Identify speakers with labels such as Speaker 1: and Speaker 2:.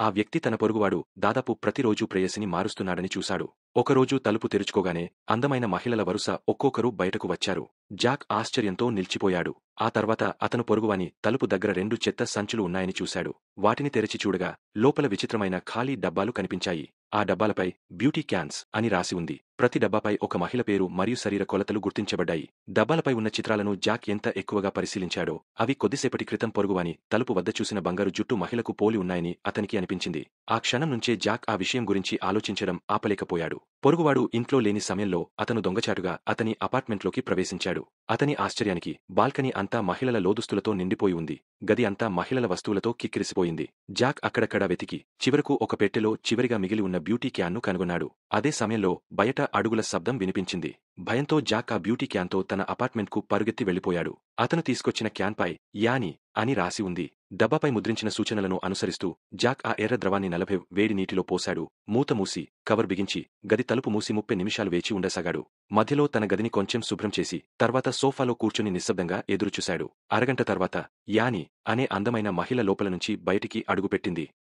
Speaker 1: ఆ వ్యక్తి తన పొరుగువాడు దాదాపు ప్రతిరోజూ ప్రేయసిని మారుస్తున్నాడని చూశాడు. ఒకరోజు తలుపు తెరుచుకోగానే అందమైన మహిళల వరుస ఒక్కొక్కరు బయటకు వచ్చారు. జాక్ ఆశ్చర్యంతో నిల్చిపోయాడు. ఆ తర్వాత అతను పొరుగువాని తలుపు దగ్గర 2 చెత్త సంచులు ఉన్నాయని చూశాడు. వాటిని తెరచి చూడగా లోపల విచిత్రమైన ఖాళీ డబ్బాలు కనిపించాయి. ఆ డబ్బాలపై బ్యూటీ క్యాన్స్ అని రాసి ఉంది. ప్రతి డబ్బాపై ఒక మహిళ పేరు మరియు శరీర కొలతలు గుర్తించబడ్డాయి. డబ్బాలపై ఉన్న చిత్రాలను జాక్ ఎంత ఎక్కువగా పరిశీలించాడో అవి కొద్దిసేపటి క్రితం పొరుగువాని తలుపు వద్ద చూసిన బంగారు జుట్టు మహిళకు పోలి ఉన్నాయని అతనికి అనిపించింది. ఆ క్షణం నుంచే జాక్ ఆ విషయం గురించి ఆలోచించడం ఆపలేకపోయాడు. పొరుగువాడు ఇంట్లో లేని సమయంలో అతను దొంగచాటుగా అతని అపార్ట్మెంట్లోకి ప్రవేశించాడు. అతని ఆశ్చర్యానికి బాల్కనీ అంతా మహిళల లోదుస్తులతో నిండిపోయి ఉంది. గది అంతా మహిళల వస్తువులతో కిక్కిరిసిపోయింది. జాక్ అక్కడక్కడా వెతికి చివరకు ఒక పెట్టెలో చివరిగా మిగిలి ఉన్న బ్యూటీ క్యాన్ను కనుగొన్నాడు. అదే సమయంలో బయట అడుగుల శబ్దం వినిపించింది. భయంతో జాక్ ఆ బ్యూటీ క్యాన్తో తన అపార్ట్మెంట్కు పరుగెత్తి వెళ్లిపోయాడు. అతను తీసుకొచ్చిన క్యాన్పై యానీ అని రాసి ఉంది. డబ్బాపై ముద్రించిన సూచనలను అనుసరిస్తూ జాక్ ఆ ఎర్ర ద్రవాన్ని 40 వేడి నీటిలో పోశాడు. మూత మూసి కవర్ బిగించి గది తలుపు మూసి 30 నిమిషాలు వేచి ఉండసాగాడు. మధ్యలో తన గదిని కొంచెం శుభ్రం చేసి తర్వాత సోఫాలో కూర్చుని నిశ్శబ్దంగా ఎదురుచూశాడు. అరగంట తర్వాత యానీ అనే అందమైన మహిళ లోపల నుంచి బయటికి అడుగుపెట్టింది.